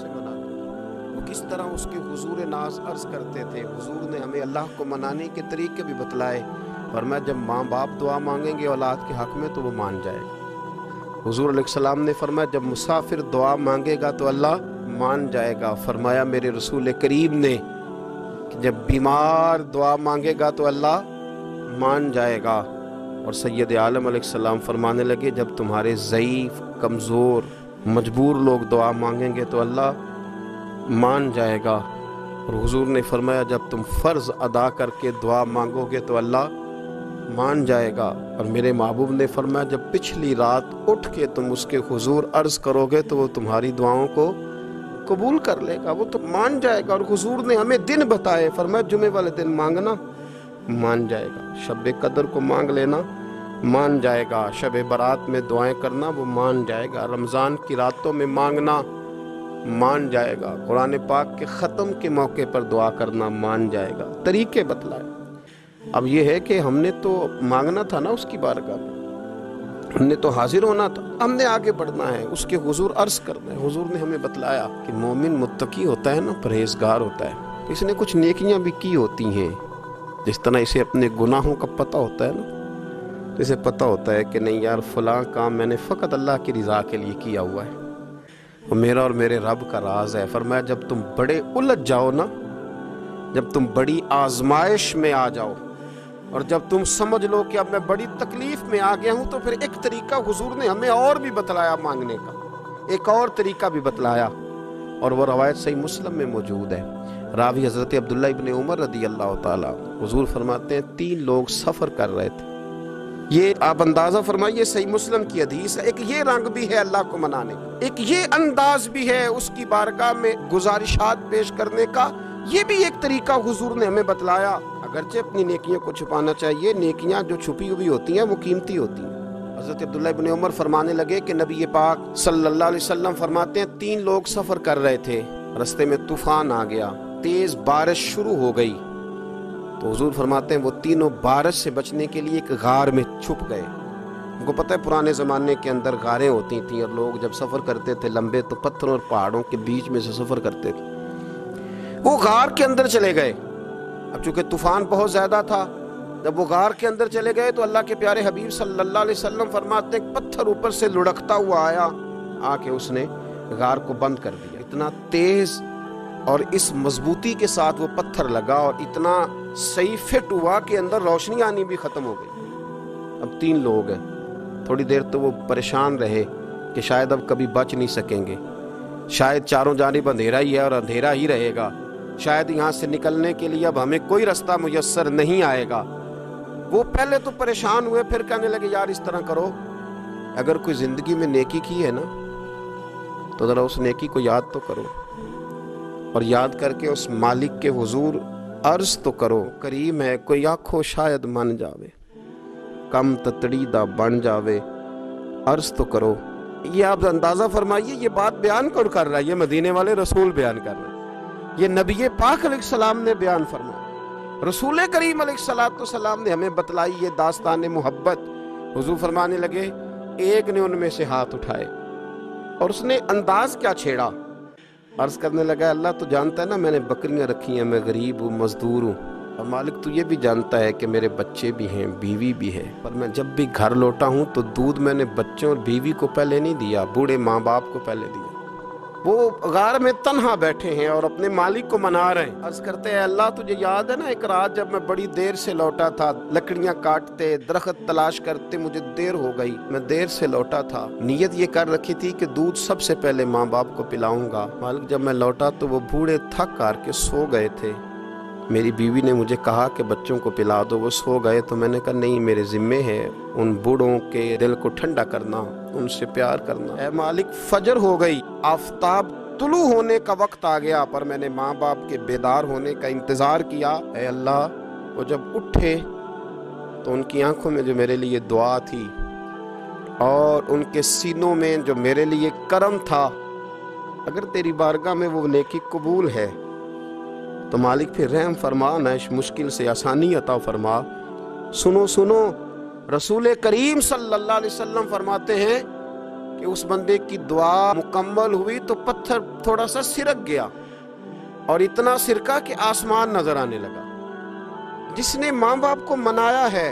से मनाते हैं। वो किस तरह उसके हुजूर नाज अर्ज करते थे। हुजूर ने हमें अल्लाह को मनाने के तरीके भी बतलाए, और मैं जब माँ बाप दुआ मांगेंगे औलाद के हक़ में तो वो मान जाएगा। हुजूर अलैहिस्सलाम ने फरमाया जब मुसाफिर दुआ मांगेगा तो अल्लाह मान जाएगा। फरमाया मेरे रसूल करीम ने कि जब बीमार दुआ मांगेगा तो अल्लाह मान जाएगा। और सैयद आलम अलैहिस्सलाम फरमाने लगे जब तुम्हारे ज़ईफ़, कमज़ोर, मजबूर लोग दुआ मांगेंगे तो अल्लाह मान जाएगा। और हुजूर ने फरमाया जब तुम फ़र्ज़ अदा करके दुआ मांगोगे तो अल्लाह मान जाएगा। और मेरे महबूब ने फरमाया जब पिछली रात उठ के तुम उसके हुजूर अर्ज़ करोगे तो वो तुम्हारी दुआओं को कबूल कर लेगा, वो तो मान जाएगा। और हुजूर ने हमें दिन बताए, फरमाया जुमे वाले दिन मांगना मान जाएगा, शब कदर को मांग लेना मान जाएगा, शब बारात में दुआएं करना वो मान जाएगा, रमज़ान की रातों में मांगना मान जाएगा, कुरान पाक के ख़त्म के मौके पर दुआ करना मान जाएगा। तरीके बतलाए। अब ये है कि हमने तो मांगना था ना उसकी बारगाह में, हमने तो हाजिर होना था, हमने आगे बढ़ना है, उसके हुजूर अर्ज़ करना है। हुजूर ने हमें बतलाया कि मोमिन मुत्तकी होता है ना, परहेजगार होता है, इसने कुछ नेकियां भी की होती हैं। जिस तरह इसे अपने गुनाहों का पता होता है ना, तो इसे पता होता है कि नहीं यार फलां काम मैंने फ़कत अल्लाह की रज़ा के लिए किया हुआ है, वो मेरा और मेरे रब का राज है। फरमाया जब तुम बड़े उलझ जाओ ना, जब तुम बड़ी आजमाइश में आ जाओ और जब तुम समझ लो कि अब मैं बड़ी तकलीफ में आ गया हूं, तो फिर एक तरीका हुजूर ने हमें और भी बतलाया मांगने का, एक और तरीका भी बतलाया। और वो रवायत सही मुस्लिम में मौजूद है। रावी हज़रत अब्दुल्ला इब्न उमर रदी अल्लाह ताला, हुजूर फरमाते हैं 3 लोग सफ़र कर रहे थे। ये आप अंदाज़ा फरमाइए, सही मुस्लिम की हदीस है। एक ये रंग भी है अल्लाह को मनाने का, एक ये अंदाज भी है उसकी बारगाह में गुजारिशात पेश करने का, ये भी एक तरीका हुजूर ने हमें बतलाया। अगरचे अपनी नेकियों को छुपाना चाहिए, नेकियां जो छुपी हुई होती हैं वो कीमती होती हैं। हज़रत अब्दुल्ला इब्न उमर फरमाने लगे कि नबी पाक सल्लल्लाहु अलैहि वसल्लम फरमाते हैं 3 लोग सफ़र कर रहे थे, रास्ते में तूफान आ गया, तेज़ बारिश शुरू हो गई, तो हुजूर फरमाते हैं वो तीनों बारिश से बचने के लिए एक गार में छुप गए। उनको पता है पुराने ज़माने के अंदर गारें होती थीं और लोग जब सफ़र करते थे लंबे तो पत्थरों और पहाड़ों के बीच में से सफ़र करते थे। वो गार के अंदर चले गए। अब चूंकि तूफान बहुत ज़्यादा था, जब वो गार के अंदर चले गए तो अल्लाह के प्यारे हबीब सल्लल्लाहु अलैहि वसल्लम फरमाते हैं पत्थर ऊपर से लुढ़कता हुआ आया, आके उसने गार को बंद कर दिया। इतना तेज़ और इस मजबूती के साथ वो पत्थर लगा और इतना सही फिट हुआ कि अंदर रोशनी आनी भी ख़त्म हो गई। अब 3 लोग हैं। थोड़ी देर तो वो परेशान रहे कि शायद अब कभी बच नहीं सकेंगे, शायद चारों जानिब अंधेरा ही है और अंधेरा ही रहेगा, शायद यहाँ से निकलने के लिए अब हमें कोई रास्ता मुयस्सर नहीं आएगा। वो पहले तो परेशान हुए, फिर कहने लगे यार इस तरह करो, अगर कोई ज़िंदगी में नेकी की है ना तो ज़रा उस नेकी को याद तो करो, और याद करके उस मालिक के हुजूर अर्ज़ तो करो, करीम है कोई आखो शायद मन जावे, कम ततड़ी दा बन जावे, अर्ज़ तो करो। ये आप अंदाज़ा फरमाइए, ये बात बयान कौन कर रहा है? ये मदीने वाले रसूल बयान कर रहे हैं, ये नबी पाक अलैहिस्सलाम ने बयान फरमाया, रसूल करीम अलैहिस्सलाम ने हमें बतलाई ये दास्तान मोहब्बत। हुजूर फरमाने लगे एक ने उनमें से हाथ उठाए और उसने अंदाज क्या छेड़ा, अर्ज करने लगा अल्लाह तो जानता है ना मैंने बकरियां रखी हैं, मैं गरीब हूँ, मजदूर हूँ, और मालिक तू ये भी जानता है कि मेरे बच्चे भी हैं, बीवी भी है, पर मैं जब भी घर लौटा हूँ तो दूध मैंने बच्चों और बीवी को पहले नहीं दिया, बूढ़े माँ बाप को पहले दिया। वो गार में तन्हा बैठे हैं और अपने मालिक को मना रहे हैं। अर्ज करते हैं अल्लाह तुझे याद है ना एक रात जब मैं बड़ी देर से लौटा था, लकड़ियां काटते दरख्त तलाश करते मुझे देर हो गई, मैं देर से लौटा था, नीयत ये कर रखी थी कि दूध सबसे पहले माँ बाप को पिलाऊंगा। मालिक जब मैं लौटा तो वो बूढ़े थक हार के सो गए थे, मेरी बीवी ने मुझे कहा कि बच्चों को पिला दो, वो सो गए, तो मैंने कहा नहीं मेरे जिम्मे है उन बूढ़ों के दिल को ठंडा करना, उनसे प्यार करना। ऐ मालिक फजर हो गई, आफताब तुलू होने का वक्त आ गया, पर मैंने माँ बाप के बेदार होने का इंतजार किया। ऐ अल्लाह वो जब उठे तो उनकी आंखों में जो मेरे लिए दुआ थी और उनके सीनों में जो मेरे लिए करम था, अगर तेरी बारगाह में वो नेकी कबूल है तो मालिक फिर रहम फरमा, न इस मुश्किल से आसानी अता फरमा। सुनो सुनो, रसूल करीम सल्लल्लाहु अलैहि वसल्लम फरमाते हैं کہ اس بندے کی دعا مکمل ہوئی تو پتھر تھوڑا سا سرک گیا، اور اتنا سرکا کہ آسمان نظر آنے لگا۔ جس نے ماں باپ کو منایا ہے،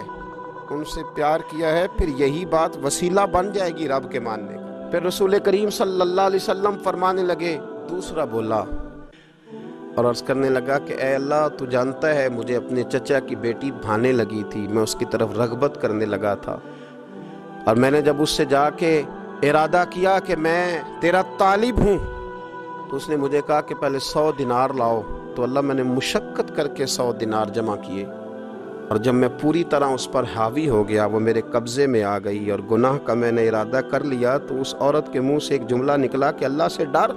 ان سے پیار کیا ہے، پھر یہی بات وسیلہ بن جائے گی رب کے ماننے کا۔ پھر رسول کریم صلی اللہ علیہ وسلم فرمانے لگے، دوسرا بولا اور عرض کرنے لگا کہ اے اللہ، تو جانتا ہے مجھے اپنے چچا کی بیٹی بھانے لگی تھی، میں اس کی طرف رغبت کرنے لگا تھا، اور میں نے جب اس سے جا کے ارادہ کیا کہ میں تیرا طالب ہوں، تو اس نے مجھے کہا کہ پہلے 100 دینار لاؤ۔ تو اللہ، میں نے مشقت کر کے 100 دینار جمع کیے، اور جب میں پوری طرح اس پر حاوی ہو گیا، وہ میرے قبضے میں آ گئی اور گناہ کا میں نے ارادہ کر لیا، تو اس عورت کے منہ سے ایک جملہ نکلا کہ اللہ سے ڈر،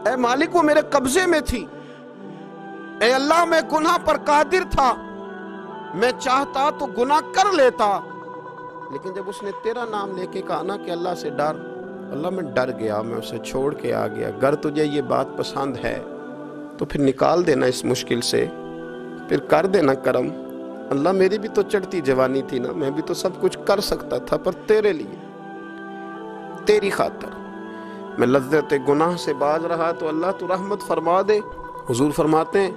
اے مالک وہ میرے قبضے میں تھی، اے اللہ میں گناہ پر قادر تھا، میں چاہتا تو گناہ کر لیتا، لیکن جب اس نے تیرا نام لے کے کہا نا کہ اللہ سے ڈر، اللہ میں ڈر گیا، میں اسے چھوڑ کے آ گیا۔ اگر تجھے یہ بات پسند ہے تو پھر نکال دینا اس مشکل سے، پھر کر دینا کرم۔ اللہ میری بھی تو چڑھتی جوانی تھی نا، میں بھی تو سب کچھ کر سکتا تھا، پر تیرے لیے، تیری خاطر میں لذت گناہ سے باز رہا، تو اللہ تو رحمت فرما دے۔ حضور فرماتے ہیں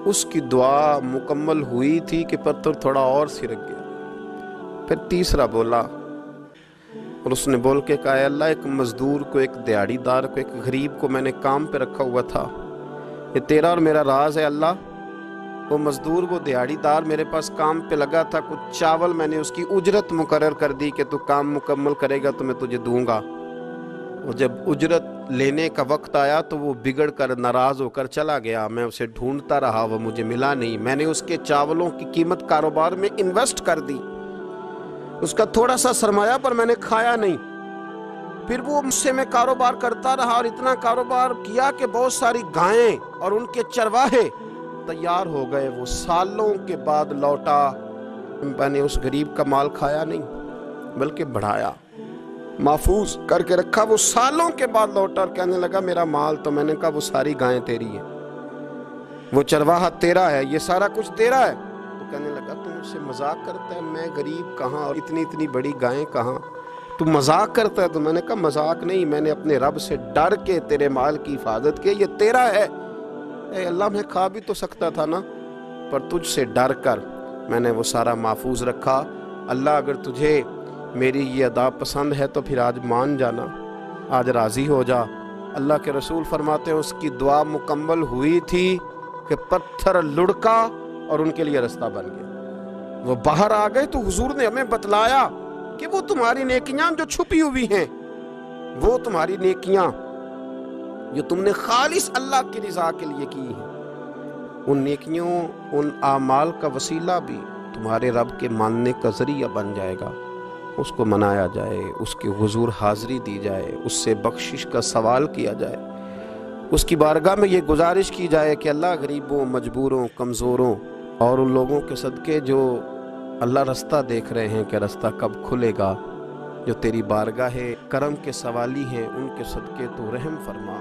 اس کی دعا مکمل ہوئی تھی کہ پتھر تھوڑا اور سرک گیا۔ پھر تیسرا بولا، اور اس نے بول کے کہا، اے اللہ، ایک مزدور کو، ایک دیہڑی دار کو، ایک غریب کو میں نے کام پہ رکھا ہوا تھا، یہ تیرا اور میرا راز ہے اللہ۔ وہ مزدور، وہ دیہڑی دار میرے پاس کام پہ لگا تھا، کچھ چاول میں نے اس کی اجرت مقرر کر دی کہ تو کام مکمل کرے گا تو میں تجھے دوں گا، اور جب اجرت لینے کا وقت آیا تو وہ بگڑ کر ناراض ہو کر چلا گیا، میں اسے ڈھونڈتا رہا، وہ مجھے ملا نہیں، میں نے اس کے چاولوں کی قیمت کاروبار میں انویسٹ کر دی، اس کا تھوڑا سا سرمایہ پر میں نے کھایا نہیں، پھر وہ مجھ سے میں کاروبار کرتا رہا، اور اتنا کاروبار کیا کہ بہت ساری گائیں اور ان کے چرواہے تیار ہو گئے، وہ سالوں کے بعد لوٹا، میں نے اس غریب کا مال کھایا نہیں بلکہ بڑھایا، محفوظ کر کے رکھا، وہ سالوں کے بعد لوٹا اور کہنے لگا میرا مال، تو میں نے کہا وہ ساری گائیں تیری ہیں، وہ چرواہا تیرا ہے، یہ سارا کچھ تیرا ہے۔ تو کہنے لگا تو مجھ سے مذاق کرتا ہے، میں غریب کہاں اور اتنی بڑی گائیں کہاں، تو مذاق کرتا ہے؟ تو میں نے کہا مذاق نہیں، میں نے اپنے رب سے ڈر کے تیرے مال کی حفاظت کی، یہ تیرا ہے۔ اے اللہ، میں کھا بھی تو سکتا تھا نا، پر تجھ سے ڈر کر میں نے وہ سارا محفوظ رکھا۔ اللہ اگر تجھے میری یہ ادا پسند ہے تو پھر آج مان جانا، آج راضی ہو جا۔ اللہ کے رسول فرماتے ہیں اس کی دعا مکمل ہوئی تھی کہ پتھر لڑکا اور ان کے لیے رستہ بن گیا، وہ باہر آ گئے۔ تو حضور نے ہمیں بتلایا کہ وہ تمہاری نیکیاں جو چھپی ہوئی ہیں، وہ تمہاری نیکیاں جو تم نے خالص اللہ کی رضا کے لیے کی ہیں، ان نیکیوں، ان اعمال کا وسیلہ بھی تمہارے رب کے ماننے کا ذریعہ بن جائے گا۔ اس کو منایا جائے، اس کے حضور حاضری دی جائے، اس سے بخشش کا سوال کیا جائے، اس کی بارگاہ میں یہ گزارش کی جائے کہ اللہ غریبوں، مجبوروں، کمزوروں اور ان لوگوں کے صدقے جو اللہ رستہ دیکھ رہے ہیں کہ رستہ کب کھلے گا، جو تیری بارگاہ کرم کے سوالی ہیں، ان کے صدقے تو رحم فرما۔